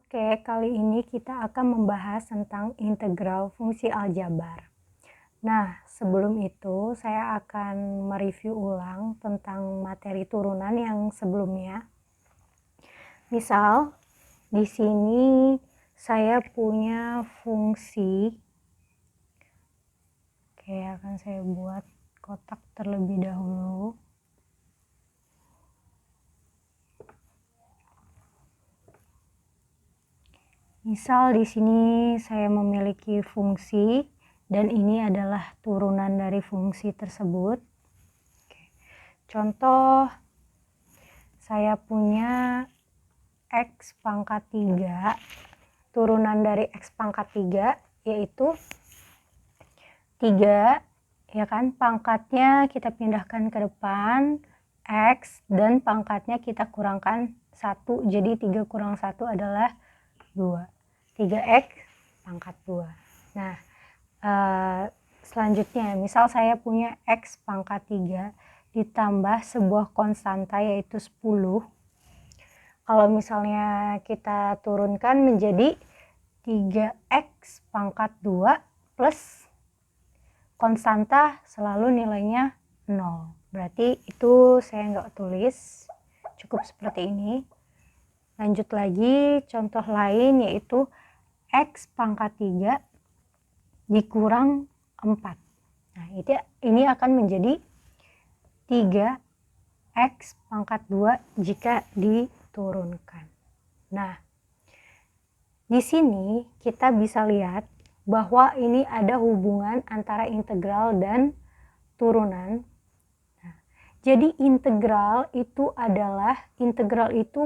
Oke, kali ini kita akan membahas tentang integral fungsi aljabar. Nah, sebelum itu saya akan mereview ulang tentang materi turunan yang sebelumnya. Misal, di sini saya punya fungsi. Oke, akan saya buat kotak terlebih dahulu. Misal di sini saya memiliki fungsi dan ini adalah turunan dari fungsi tersebut. Contoh, saya punya X pangkat 3, turunan dari X pangkat 3 yaitu 3, ya kan, pangkatnya kita pindahkan ke depan, X, dan pangkatnya kita kurangkan 1, jadi 3 kurang 1 adalah 2. 3X pangkat 2. Nah, selanjutnya misal saya punya X pangkat 3 ditambah sebuah konstanta yaitu 10. Kalau misalnya kita turunkan menjadi 3X pangkat 2 plus konstanta selalu nilainya 0. Berarti itu saya nggak tulis, cukup seperti ini. Lanjut lagi, contoh lain yaitu X pangkat 3 dikurang 4. Nah, ini akan menjadi 3X pangkat 2 jika diturunkan. Nah, di sini kita bisa lihat bahwa ini ada hubungan antara integral dan turunan. Nah, jadi integral itu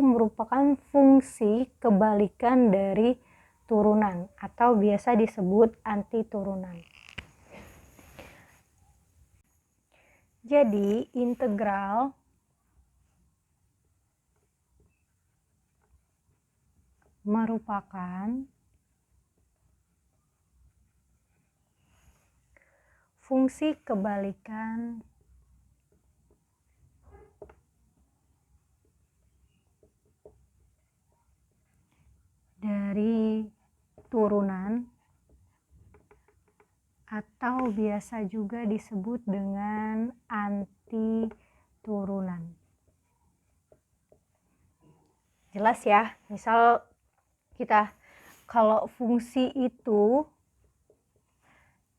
merupakan fungsi kebalikan dari turunan atau biasa disebut anti turunan. Jadi integral merupakan fungsi kebalikan dari turunan atau biasa juga disebut dengan anti turunan. Jelas ya? Misal kalau fungsi itu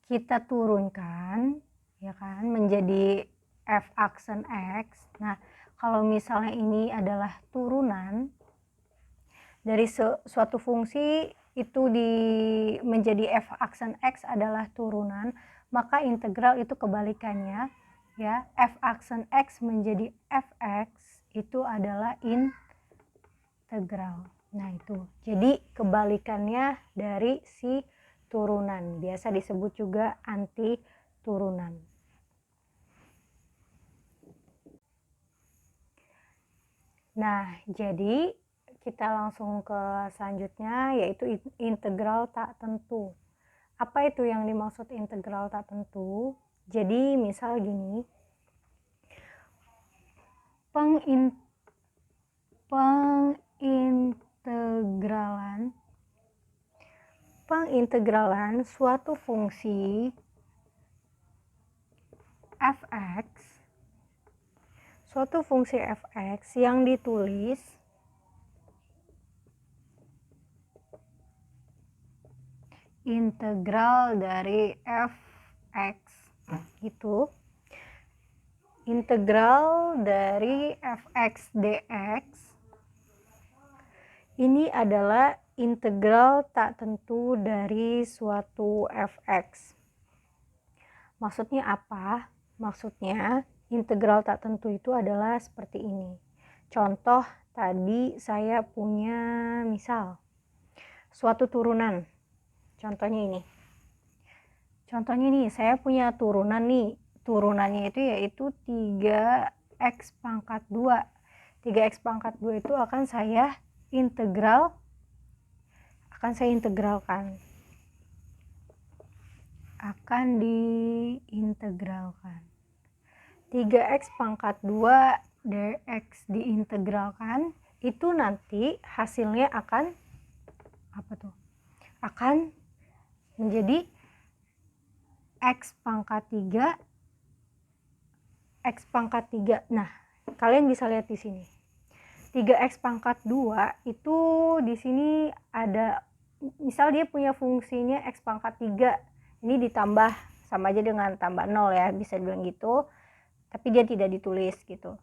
kita turunkan, ya kan, menjadi f aksen x. Nah, kalau misalnya ini adalah turunan dari suatu fungsi itu menjadi f aksen x adalah turunan, maka integral itu kebalikannya, ya, f aksen x menjadi fx itu adalah integral. Nah, itu jadi kebalikannya dari si turunan, biasa disebut juga anti turunan. Nah, jadi kita langsung ke selanjutnya yaitu integral tak tentu. Apa itu yang dimaksud integral tak tentu? Jadi misal gini, pengintegralan suatu fungsi fx yang ditulis integral dari fx gitu, integral dari fx dx ini adalah integral tak tentu dari suatu fx. Maksudnya apa? Maksudnya integral tak tentu itu adalah seperti ini. Contoh tadi saya punya misal suatu turunan. Contohnya ini saya punya turunan nih. Turunannya itu yaitu 3x pangkat 2. 3x pangkat 2 itu akan saya integralkan. 3x pangkat 2 dx diintegralkan, itu nanti hasilnya akan akan menjadi X pangkat 3. Nah, kalian bisa lihat di sini. 3X pangkat 2 itu di sini ada, misal dia punya fungsinya X pangkat 3. Ini ditambah, sama aja dengan tambah 0 ya, bisa dibilang gitu. Tapi dia tidak ditulis gitu.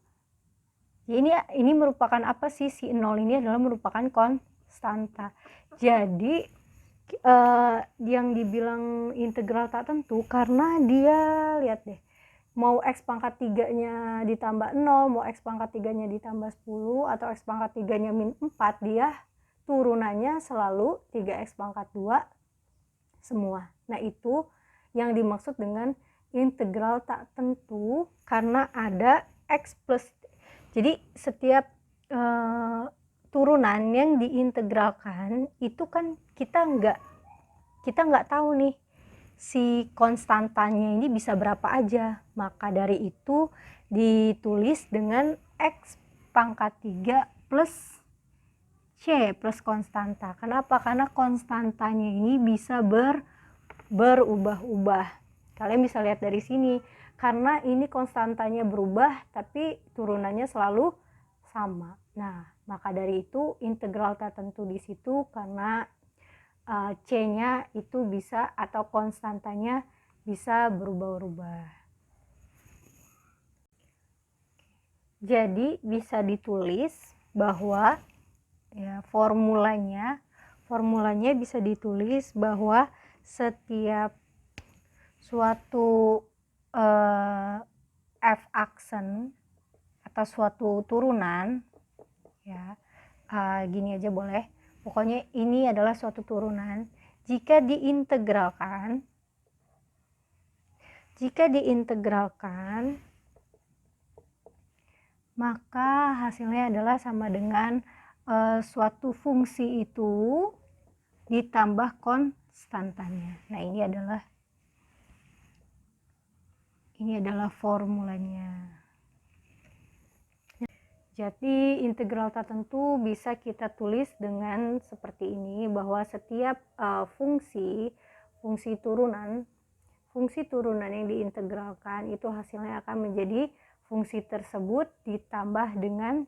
Jadi ini merupakan apa sih? Si 0 ini adalah merupakan konstanta. Jadi yang dibilang integral tak tentu karena dia, lihat deh, mau X pangkat 3-nya ditambah 0, mau X pangkat 3-nya ditambah 10, atau X pangkat 3-nya min 4, dia turunannya selalu 3X pangkat 2 semua. Nah, itu yang dimaksud dengan integral tak tentu karena ada X plus. Jadi setiap turunan yang diintegralkan itu kan kita nggak tahu nih si konstantanya ini bisa berapa aja. Maka dari itu ditulis dengan X pangkat 3 plus C plus konstanta. Kenapa? Karena konstantanya ini bisa berubah-ubah. Kalian bisa lihat dari sini. Karena ini konstantanya berubah tapi turunannya selalu sama. Nah, maka dari itu integral tak tentu di situ karena C-nya itu bisa, atau konstantanya bisa berubah-ubah. Jadi bisa ditulis bahwa ya formulanya bisa ditulis bahwa setiap suatu f-aksen atau suatu turunan ya, gini aja boleh. Pokoknya ini adalah suatu turunan. Jika diintegralkan, maka hasilnya adalah sama dengan suatu fungsi itu ditambah konstantanya. Nah, ini adalah formulanya. Jadi integral tak tentu bisa kita tulis dengan seperti ini, bahwa setiap fungsi turunan yang diintegralkan itu hasilnya akan menjadi fungsi tersebut ditambah dengan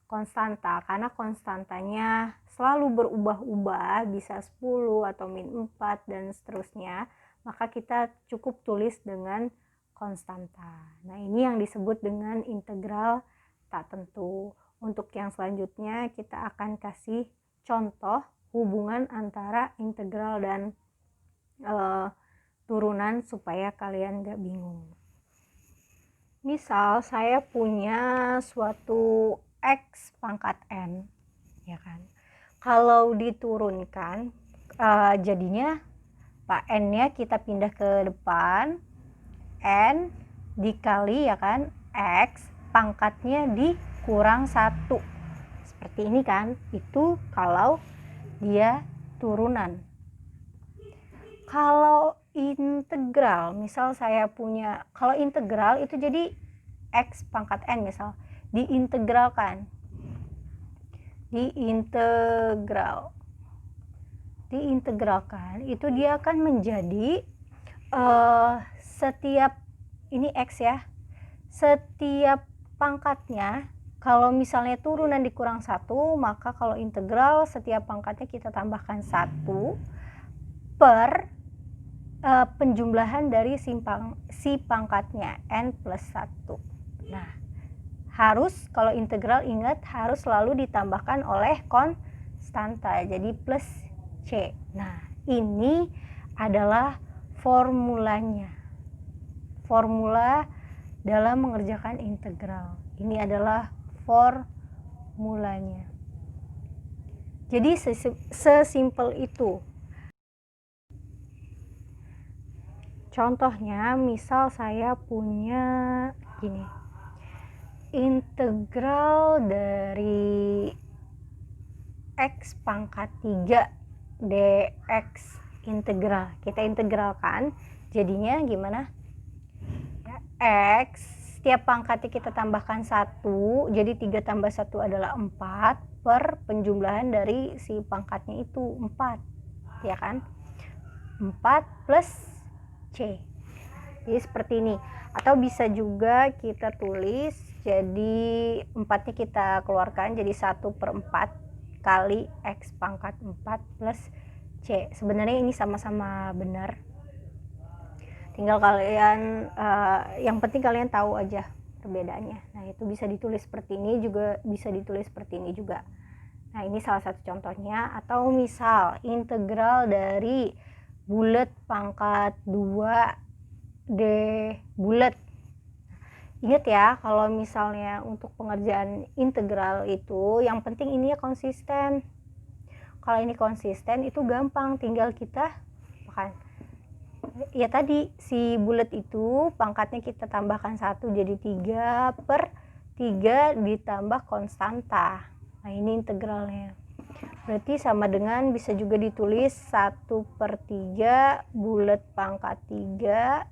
konstanta, karena konstantanya selalu berubah-ubah, bisa 10 atau min 4 dan seterusnya, maka kita cukup tulis dengan konstanta. Nah, ini yang disebut dengan integral tak tentu. Untuk yang selanjutnya kita akan kasih contoh hubungan antara integral dan turunan supaya kalian gak bingung. Misal saya punya suatu X pangkat N, ya kan. Kalau diturunkan jadinya N-nya kita pindah ke depan, N dikali ya kan X pangkatnya dikurang 1 seperti ini kan. Itu kalau dia turunan. Kalau integral, misal saya punya, kalau integral itu jadi X pangkat N, misal diintegralkan itu dia akan menjadi setiap ini X ya, setiap pangkatnya kalau misalnya turunan dikurang 1, maka kalau integral setiap pangkatnya kita tambahkan 1 per penjumlahan dari si pangkatnya N plus 1. Nah, harus kalau integral ingat harus selalu ditambahkan oleh konstanta, jadi plus C. Nah, ini adalah formulanya. Formula dalam mengerjakan integral. Ini adalah formulanya. Jadi sesimpel itu. Contohnya, misal saya punya gini. Integral dari X pangkat 3 dx integral. Kita integralkan, jadinya gimana? Ya, X setiap pangkatnya kita tambahkan 1, jadi 3 tambah 1 adalah 4 per penjumlahan dari si pangkatnya itu 4, ya kan? 4 plus C. Jadi seperti ini. Atau bisa juga kita tulis, jadi 4-nya kita keluarkan jadi 1/4 kali X pangkat 4 plus C. Sebenarnya ini sama-sama benar. Tinggal kalian, yang penting kalian tahu aja perbedaannya. Nah, itu bisa ditulis seperti ini, juga bisa ditulis seperti ini juga. Nah, ini salah satu contohnya. Atau misal integral dari bulat pangkat 2D bulat. Ingat ya, kalau misalnya untuk pengerjaan integral itu yang penting ini ya konsisten. Kalau ini konsisten itu gampang, tinggal kita makan. Ya tadi si bulat itu pangkatnya kita tambahkan 1 jadi 3/3 ditambah konstanta. Nah, ini integralnya. Berarti sama dengan bisa juga ditulis 1/3 bulat pangkat 3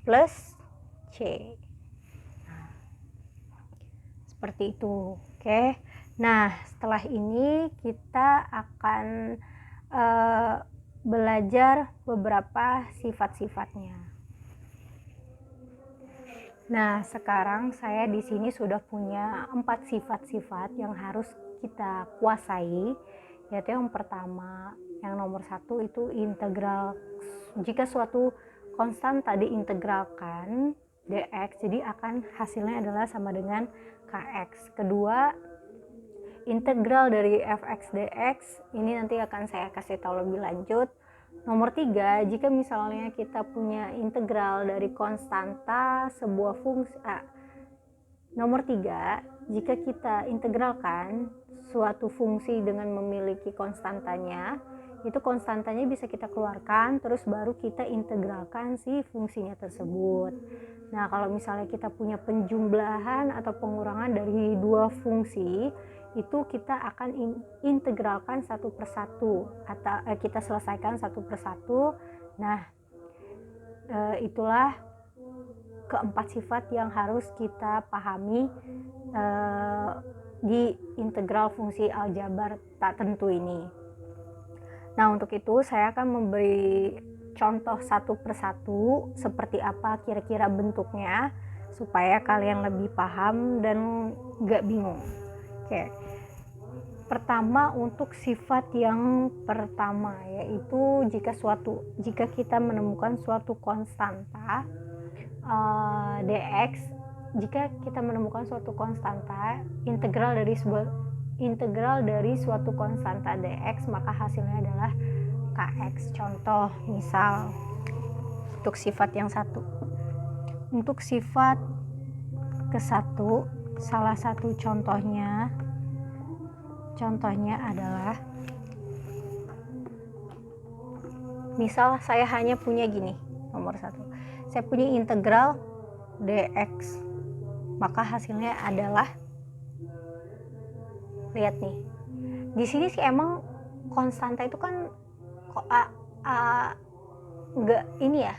plus C. Seperti itu. Oke. Nah, setelah ini kita akan belajar beberapa sifat-sifatnya. Nah, sekarang saya di sini sudah punya 4 sifat-sifat yang harus kita kuasai, yaitu yang pertama, yang nomor 1 itu integral. Jika suatu konstanta diintegralkan dx, jadi akan hasilnya adalah sama dengan kx. Kedua, integral dari fx dx, ini nanti akan saya kasih tahu lebih lanjut. Nomor 3, jika misalnya kita punya integral dari konstanta sebuah fungsi nomor 3, jika kita integralkan suatu fungsi dengan memiliki konstantanya, itu konstantanya bisa kita keluarkan, terus baru kita integralkan si fungsinya tersebut. Nah, kalau misalnya kita punya penjumlahan atau pengurangan dari dua fungsi, itu kita akan integralkan satu persatu, atau kita selesaikan satu persatu. Nah, itulah keempat sifat yang harus kita pahami di integral fungsi aljabar tak tentu ini. Nah, untuk itu saya akan memberi contoh satu persatu seperti apa kira-kira bentuknya supaya kalian lebih paham dan gak bingung. Oke. Pertama, untuk sifat yang pertama, yaitu jika kita menemukan suatu konstanta dx, jika kita menemukan suatu konstanta integral dari suatu konstanta dx, maka hasilnya adalah kx. Contoh misal untuk sifat yang satu, untuk sifat ke-1, salah satu contohnya adalah, misal saya hanya punya gini, nomor 1, saya punya integral dx, maka hasilnya adalah, lihat nih, di sini sih emang konstanta itu kan nggak ini ya,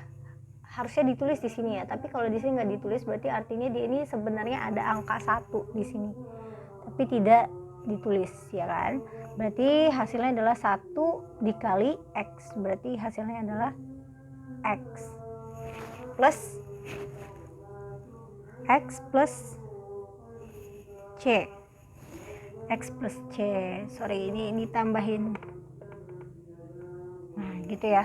harusnya ditulis di sini ya, tapi kalau di sini nggak ditulis berarti artinya dia ini sebenarnya ada angka 1 di sini, tapi tidak ditulis, ya kan? Berarti hasilnya adalah 1 dikali x, berarti hasilnya adalah x plus c. Sorry, ini tambahin. Nah, gitu ya.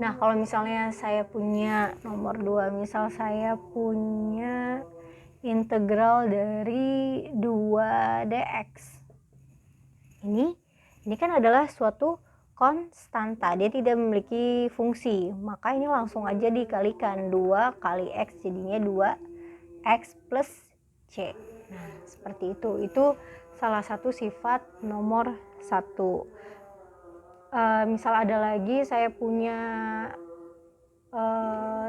Nah, kalau misalnya saya punya nomor 2, misal saya punya integral dari 2dx. Ini kan adalah suatu konstanta, dia tidak memiliki fungsi, maka ini langsung aja dikalikan 2 kali x, jadinya 2x plus c. Nah, seperti itu salah satu sifat nomor 1. Misal ada lagi, saya punya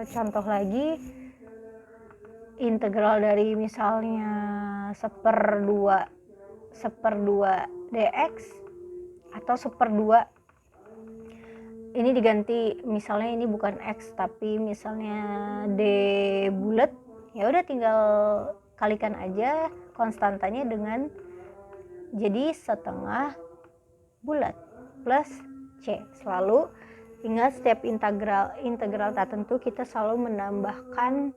contoh lagi, integral dari misalnya 1/2 dx atau 1/2 ini diganti, misalnya ini bukan X tapi misalnya D bulat, ya udah tinggal kalikan aja konstantanya dengan jadi setengah bulat plus C. Selalu ingat setiap integral tertentu kita selalu menambahkan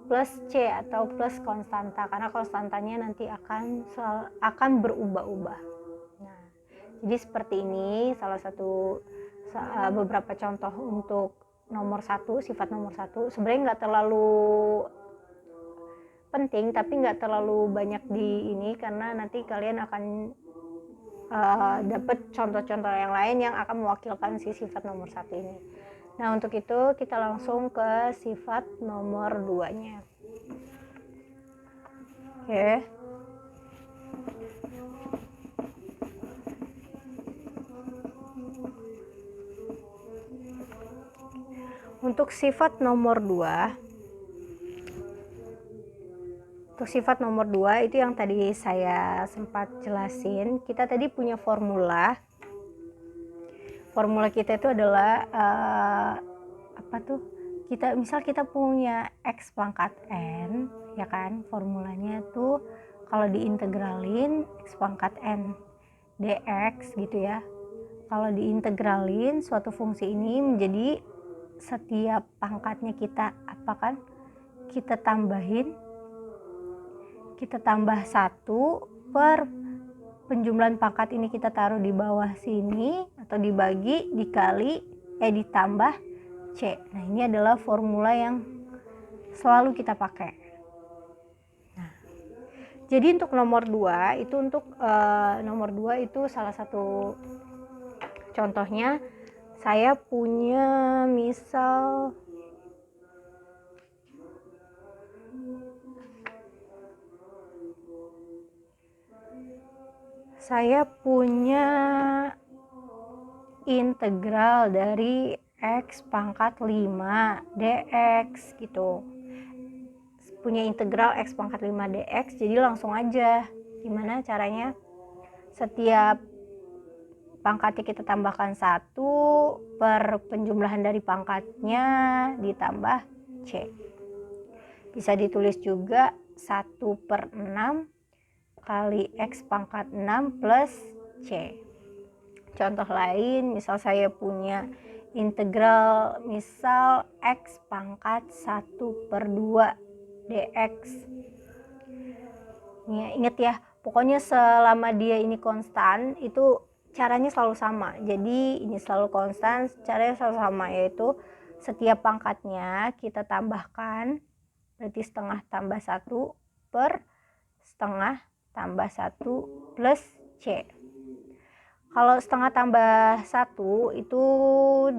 plus C atau plus konstanta, karena konstantanya nanti akan berubah-ubah. Nah, jadi seperti ini salah satu beberapa contoh untuk nomor 1, sifat nomor 1. Sebenarnya nggak terlalu penting, tapi nggak terlalu banyak di ini, karena nanti kalian akan dapat contoh-contoh yang lain yang akan mewakilkan si sifat nomor 1 ini. Nah, untuk itu kita langsung ke sifat nomor 2-nya. Oke. Untuk sifat nomor 2, itu yang tadi saya sempat jelasin, kita tadi punya formula kita itu adalah kita punya X pangkat N, ya kan, formulanya tuh kalau diintegralin X pangkat N dx gitu ya. Kalau diintegralin suatu fungsi ini menjadi setiap pangkatnya kita kita tambah 1 per penjumlahan pangkat ini kita taruh di bawah sini, atau dibagi ditambah C. Nah, ini adalah formula yang selalu kita pakai. Nah, jadi untuk nomor 2 itu salah satu contohnya, saya punya misal integral dari X pangkat 5 dx gitu. Punya integral X pangkat 5 dx, jadi langsung aja. Gimana caranya? Setiap pangkatnya kita tambahkan 1 per penjumlahan dari pangkatnya ditambah C. Bisa ditulis juga 1/6 kali X pangkat 6 plus C. Contoh lain, misal saya punya integral misal X pangkat 1/2 dx. Ya, ingat ya, pokoknya selama dia ini konstan itu caranya selalu sama. Jadi ini selalu konstan, caranya selalu sama, yaitu setiap pangkatnya kita tambahkan, berarti setengah tambah 1 per setengah tambah 1 plus C. Kalau setengah tambah 1 itu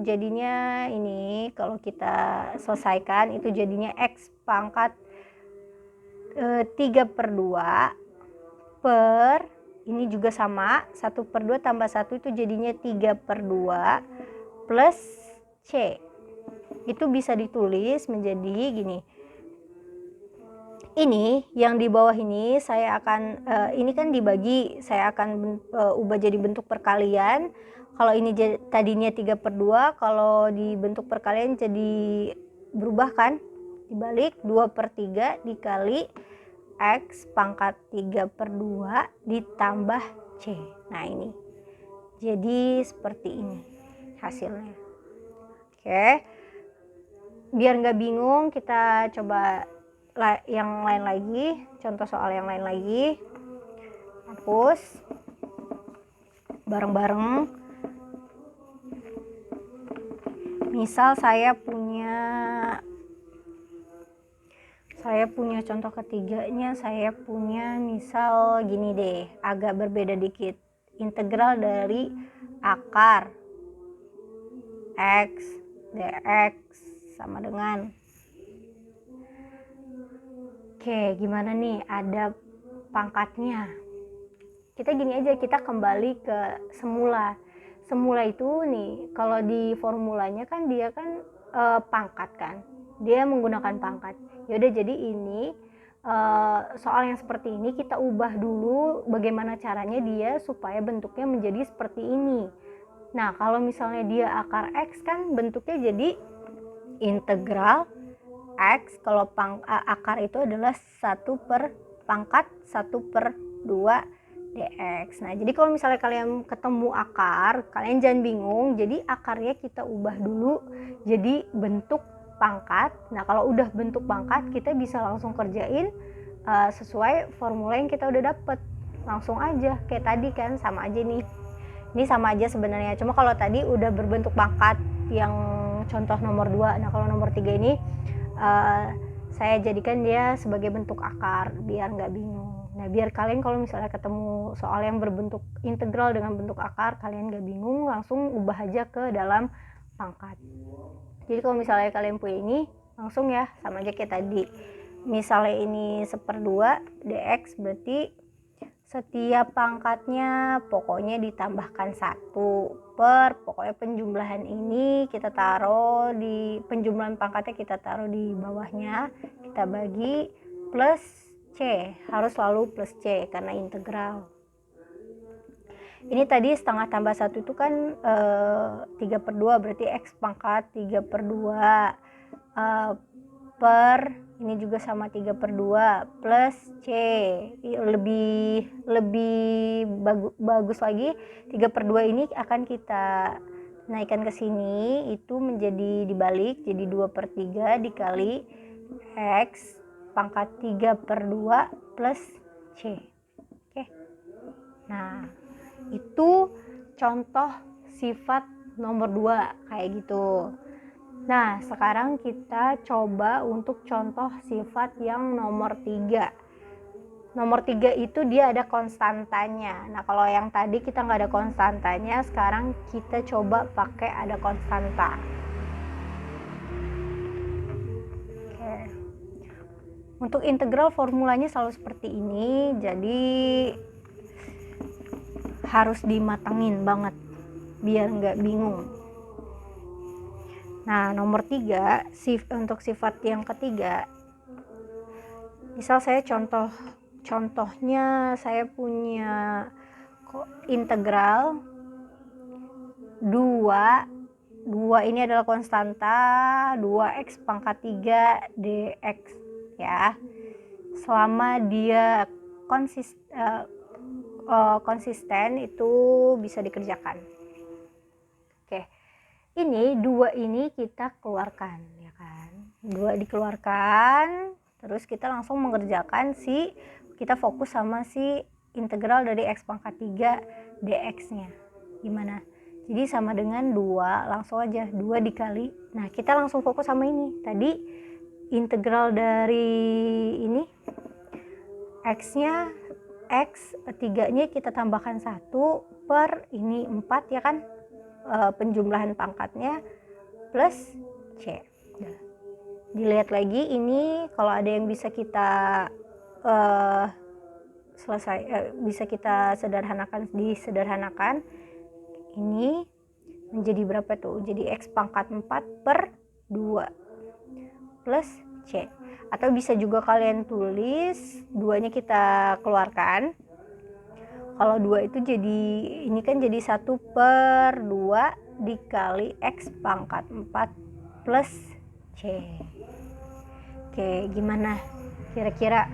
jadinya ini, kalau kita selesaikan itu jadinya X pangkat 3/2 per, ini juga sama, 1/2 tambah 1 itu jadinya 3/2 plus C. Itu bisa ditulis menjadi gini. Ini yang di bawah ini saya akan ini kan dibagi, saya akan ubah jadi bentuk perkalian. Kalau ini tadinya 3/2, kalau di bentuk perkalian jadi berubah kan, dibalik 2/3 dikali X pangkat 3/2 ditambah C. Nah, ini jadi seperti ini hasilnya. Oke, biar nggak bingung, kita coba yang lain lagi, contoh soal yang lain lagi. Hapus bareng-bareng. Misal saya punya contoh ketiganya, saya punya misal gini deh, agak berbeda dikit. Integral dari akar X dx sama dengan, oke, gimana nih, ada pangkatnya. Kita gini aja, kita kembali ke semula. Semula itu nih, kalau di formulanya kan dia kan pangkat kan, dia menggunakan pangkat. Yaudah, jadi ini soal yang seperti ini kita ubah dulu bagaimana caranya dia supaya bentuknya menjadi seperti ini. Nah, kalau misalnya dia akar X kan bentuknya jadi integral X. Kalau akar itu adalah 1/(1/2) dx. Nah, jadi kalau misalnya kalian ketemu akar, kalian jangan bingung. Jadi akarnya kita ubah dulu jadi bentuk pangkat. Nah, kalau udah bentuk pangkat, kita bisa langsung kerjain sesuai formula yang kita udah dapet. Langsung aja, kayak tadi kan, sama aja nih. Ini sama aja sebenarnya. Cuma kalau tadi udah berbentuk pangkat yang contoh nomor 2. Nah, kalau nomor 3 ini saya jadikan dia sebagai bentuk akar biar nggak bingung. Nah, biar kalian kalau misalnya ketemu soal yang berbentuk integral dengan bentuk akar, kalian nggak bingung, langsung ubah aja ke dalam pangkat. Jadi kalau misalnya kalian punya ini, langsung ya sama aja kayak tadi. Misalnya ini 1/2 dx, berarti setiap pangkatnya pokoknya ditambahkan 1 per, pokoknya penjumlahan ini kita taruh di penjumlahan pangkatnya, kita taruh di bawahnya, kita bagi plus C, harus selalu plus C karena integral. Ini tadi setengah tambah 1 itu kan 3/2, berarti X pangkat 3/2 per, ini juga sama 3/2 plus C. Lebih bagus lagi, 3/2 ini akan kita naikkan ke sini, itu menjadi dibalik, jadi 2/3 dikali X pangkat 3/2 plus C. Oke. Nah, itu contoh sifat nomor 2 kayak gitu. Nah, sekarang kita coba untuk contoh sifat yang nomor 3. Nomor 3 itu dia ada konstantanya. Nah, kalau yang tadi kita nggak ada konstantanya, sekarang kita coba pakai ada konstanta. Oke. Untuk integral formulanya selalu seperti ini, jadi harus dimatengin banget biar nggak bingung. Nah, nomor 3, untuk sifat yang ketiga, misal saya contohnya saya punya integral 2 ini adalah konstanta 2x pangkat 3 dx ya, selama dia konsisten itu bisa dikerjakan. Oke, ini 2 ini kita keluarkan ya kan, 2 dikeluarkan, terus kita langsung mengerjakan kita fokus sama integral dari x pangkat 3 dx nya gimana. Jadi sama dengan 2, langsung aja 2 dikali, nah kita langsung fokus sama ini tadi, integral dari ini x 3 nya kita tambahkan 1 per ini 4 ya kan, penjumlahan pangkatnya plus C. Nah, dilihat lagi ini kalau ada yang bisa kita bisa kita disederhanakan, ini menjadi berapa tuh, jadi x pangkat 4/2 plus C. Atau bisa juga kalian tulis 2-nya kita keluarkan. Kalau 2 itu jadi, ini kan jadi 1/2 dikali x pangkat 4 plus C. Oke, gimana? Kira-kira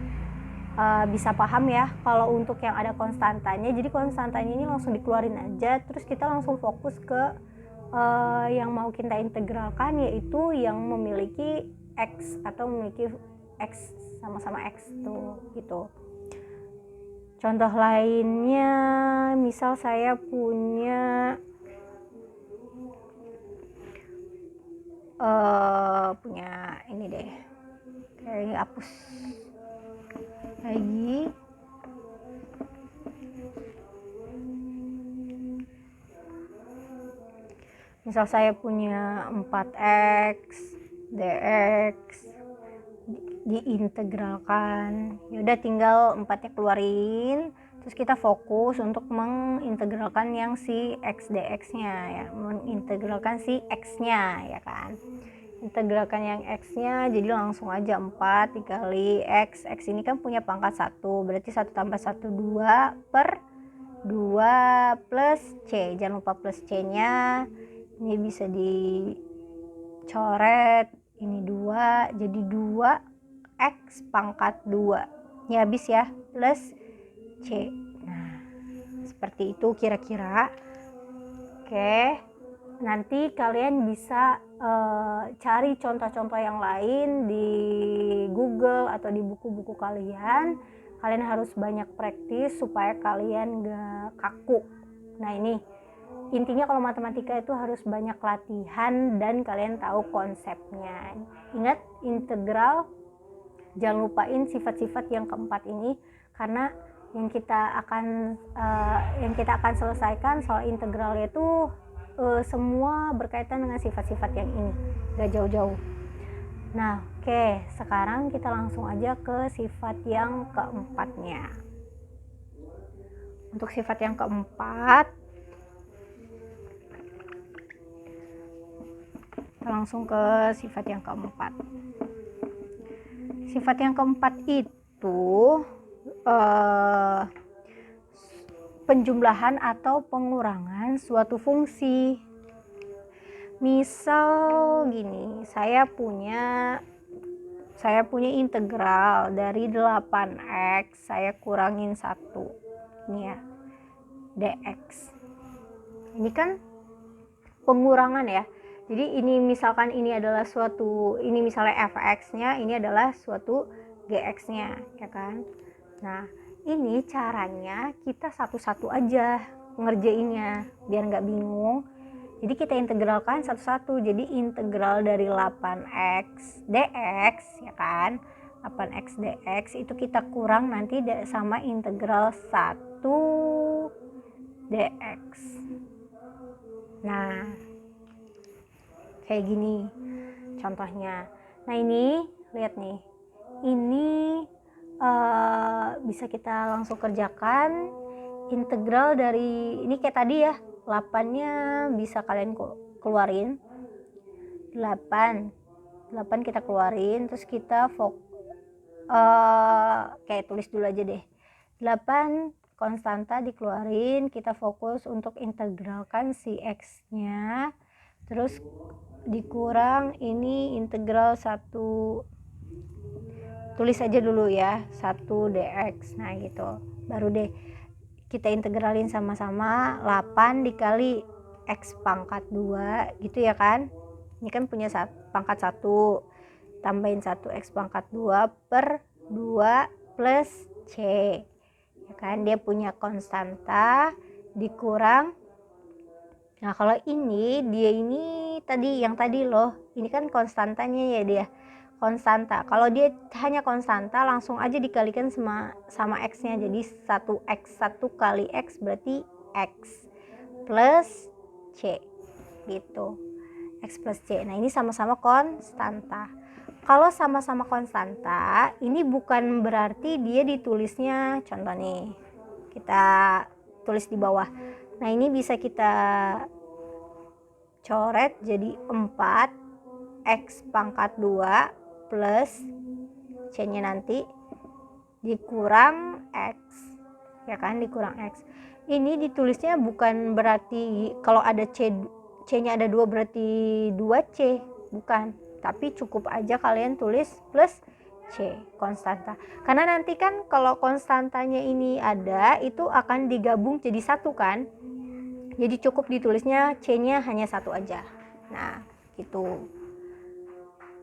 bisa paham ya kalau untuk yang ada konstantanya. Jadi konstantanya ini langsung dikeluarin aja, terus kita langsung fokus ke yang mau kita integralkan, yaitu yang memiliki X atau memiliki X sama-sama X tuh gitu. Contoh lainnya, misal saya punya ini deh, kayak hapus lagi. Misal saya punya 4x dx diintegralkan, yaudah tinggal 4-nya keluarin, terus kita fokus untuk mengintegralkan yang x dx nya ya, mengintegralkan x nya ya kan, integralkan yang x nya, jadi langsung aja 4 dikali x ini kan punya pangkat 1, berarti 1 tambah 1 2/2 plus C. Jangan lupa plus C-nya. Ini bisa dicoret. Ini 2, jadi 2x pangkat 2. Ini habis ya, plus C. Nah, seperti itu kira-kira. Oke. Nanti kalian bisa cari contoh-contoh yang lain di Google atau di buku-buku kalian. Kalian harus banyak praktis supaya kalian gak kaku. Nah, ini intinya kalau matematika itu harus banyak latihan dan kalian tahu konsepnya. Ingat, integral, jangan lupain sifat-sifat yang keempat ini, karena yang kita akan selesaikan soal integral itu semua berkaitan dengan sifat-sifat yang ini, gak jauh-jauh. Nah, oke, sekarang kita langsung aja ke sifat yang keempatnya. Untuk sifat yang keempat, kita langsung ke sifat yang keempat. Sifat yang keempat itu penjumlahan atau pengurangan suatu fungsi. Misal gini, saya punya integral dari 8x, saya kurangin 1. Ini ya, dx. Ini kan pengurangan ya. Jadi ini misalkan ini adalah ini misalnya fx-nya, ini adalah suatu gx-nya, ya kan? Nah, ini caranya kita satu-satu aja ngerjainnya biar nggak bingung. Jadi kita integralkan satu-satu. Jadi integral dari 8x dx, ya kan? 8x dx itu kita kurang nanti sama integral 1 dx. Nah, kayak gini contohnya. Nah, ini lihat nih. Ini bisa kita langsung kerjakan. Integral dari ini kayak tadi ya, 8-nya bisa kalian keluarin. 8 kita keluarin, terus kita kayak tulis dulu aja deh. 8 konstanta dikeluarin, kita fokus untuk integralkan si x-nya. Terus dikurang ini integral 1, tulis aja dulu ya, 1 dx. Nah gitu, baru deh kita integralin sama-sama. 8 dikali x pangkat 2 gitu ya kan. Ini kan punya pangkat 1, tambahin 1 x pangkat 2 per 2 plus c, ya kan. Dia punya konstanta dikurang. Nah, kalau ini dia ini yang tadi loh, ini kan konstantanya ya, dia konstanta. Kalau dia hanya konstanta, langsung aja dikalikan sama x-nya. Jadi 1x, 1 kali x berarti x plus c gitu. X plus c. Nah, ini sama-sama konstanta. Kalau sama-sama konstanta, ini bukan berarti dia ditulisnya, contoh nih, kita tulis di bawah. Nah, ini bisa kita coret jadi 4x pangkat 2 plus c-nya nanti dikurang x, ya kan, dikurang x. Ini ditulisnya bukan berarti kalau ada c-nya ada 2 berarti 2c, bukan, tapi cukup aja kalian tulis plus c, konstanta. Karena nanti kan kalau konstantanya ini ada, itu akan digabung jadi satu kan. Jadi cukup ditulisnya c-nya hanya 1 aja. Nah, gitu.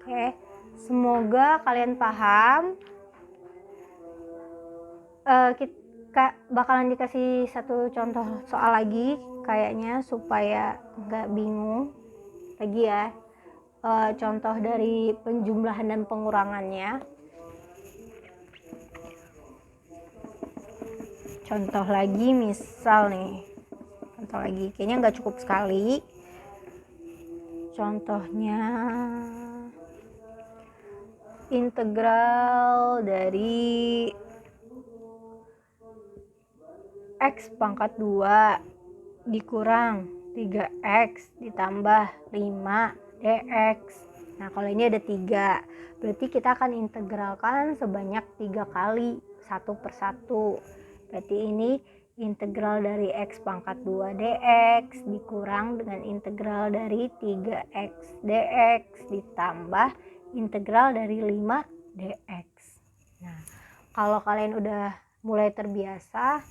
Oke. Semoga kalian paham. Kita bakalan dikasih satu contoh soal lagi kayaknya supaya nggak bingung lagi ya. Contoh dari penjumlahan dan pengurangannya. Contoh lagi misal nih. Contoh lagi, kayaknya nggak cukup sekali. Contohnya integral dari x pangkat 2 dikurang 3x ditambah 5 dx. Nah, kalau ini ada 3, berarti kita akan integralkan sebanyak 3 kali, satu per satu. Berarti ini integral dari X pangkat 2 dx dikurang dengan integral dari 3X dx ditambah integral dari 5 dx. Nah, kalau kalian udah mulai terbiasa,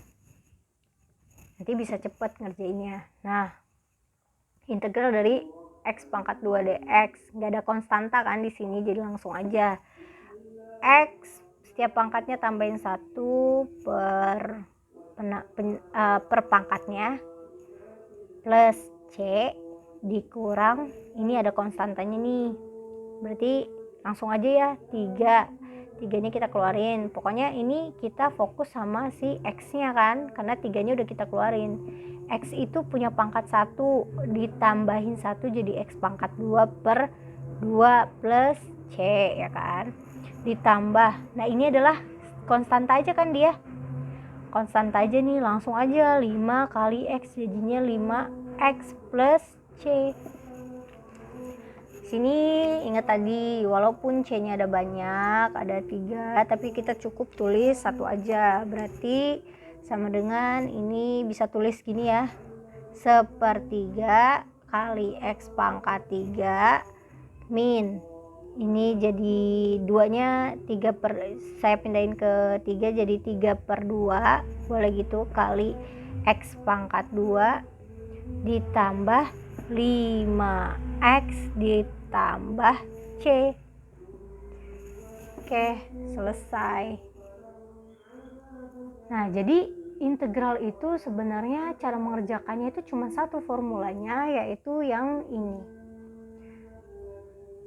nanti bisa cepet ngerjainnya. Nah, integral dari X pangkat 2 dx, nggak ada konstanta kan di sini, jadi langsung aja X setiap pangkatnya tambahin 1 per pangkatnya plus C dikurang, ini ada konstantanya nih, berarti langsung aja ya 3 nya kita keluarin. Pokoknya ini kita fokus sama si X nya kan, karena 3 nya udah kita keluarin. X itu punya pangkat 1, ditambahin 1 jadi X pangkat 2 per 2 plus C ya kan, ditambah, nah ini adalah konstanta aja kan, dia konstanta aja nih, langsung aja 5 kali X jadinya 5X plus C. Sini ingat tadi, walaupun C nya ada banyak, ada 3, tapi kita cukup tulis 1 aja, berarti sama dengan ini bisa tulis gini ya, 1/3 kali X pangkat 3 min, ini jadi 2 nya 3 saya pindahin ke 3 jadi 3/2, boleh gitu, kali X pangkat 2 ditambah 5X ditambah C. Oke, selesai. Nah, jadi integral itu sebenarnya cara mengerjakannya itu cuma satu formulanya, yaitu yang ini.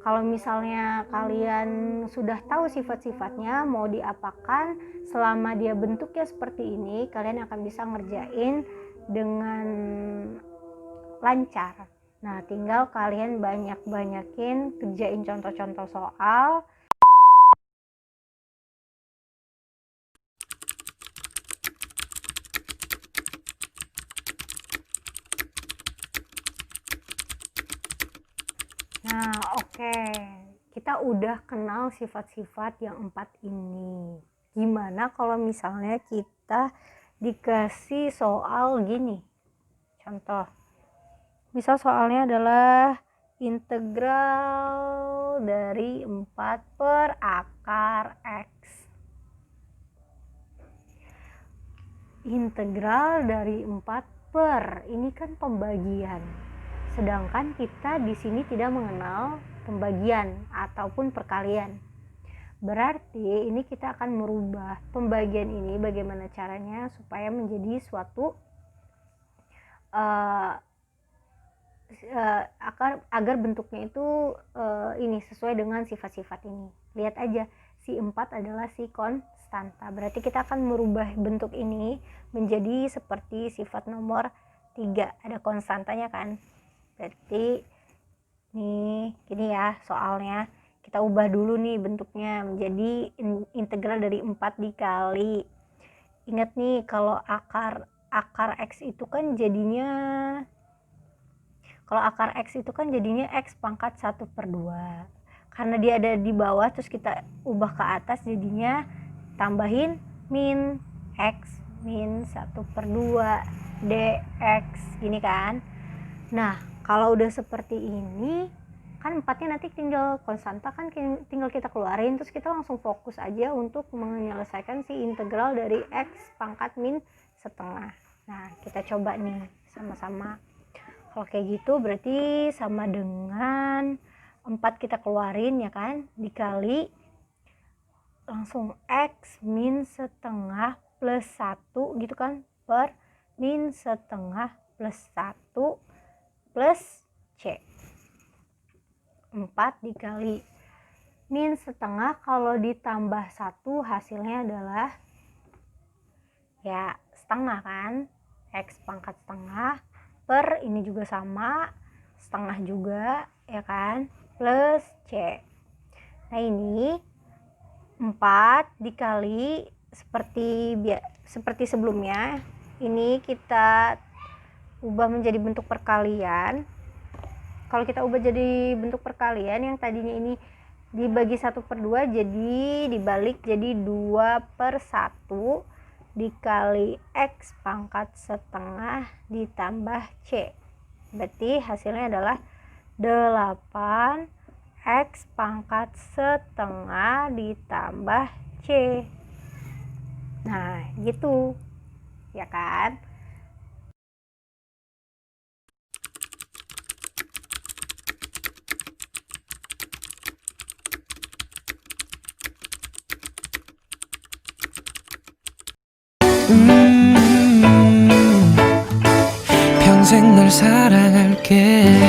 Kalau misalnya kalian sudah tahu sifat-sifatnya mau diapakan, selama dia bentuknya seperti ini, kalian akan bisa ngerjain dengan lancar. Nah, tinggal kalian banyak-banyakin kerjain contoh-contoh soal. Nah, oke. Kita udah kenal sifat-sifat yang 4 ini. Gimana kalau misalnya kita dikasih soal gini? Contoh. Misal soalnya adalah integral dari 4 per akar X. Integral dari 4 per, ini kan pembagian. Sedangkan kita di sini tidak mengenal pembagian ataupun perkalian. Berarti ini kita akan merubah pembagian ini, bagaimana caranya supaya menjadi suatu agar bentuknya itu ini sesuai dengan sifat-sifat ini. Lihat aja, si 4 adalah si konstanta. Berarti kita akan merubah bentuk ini menjadi seperti sifat nomor 3. Ada konstantanya kan? Berarti nih gini ya soalnya, kita ubah dulu nih bentuknya menjadi integral dari 4 dikali, ingat nih kalau akar X itu kan jadinya, kalau akar X itu kan jadinya X pangkat 1/2, karena dia ada di bawah terus kita ubah ke atas jadinya tambahin min X min 1/2 dx gini kan. Nah, kalau udah seperti ini kan 4-nya nanti tinggal konstanta kan, tinggal kita keluarin, terus kita langsung fokus aja untuk menyelesaikan si integral dari X pangkat min setengah. Nah, kita coba nih sama-sama. Kalau kayak gitu berarti sama dengan 4 kita keluarin ya kan, dikali langsung X min setengah plus 1 gitu kan, per min setengah plus 1 plus C. 4 dikali min setengah, kalau ditambah 1 hasilnya adalah ya setengah kan, X pangkat setengah per ini juga sama setengah juga ya kan, plus C. Nah, ini 4 dikali seperti sebelumnya, ini kita ubah menjadi bentuk perkalian. Kalau kita ubah jadi bentuk perkalian, yang tadinya ini dibagi 1/2 jadi dibalik jadi 2/1 dikali X pangkat setengah ditambah C. Berarti hasilnya adalah 8 X pangkat setengah ditambah C. Nah, gitu. Ya kan? 평생 널 사랑할게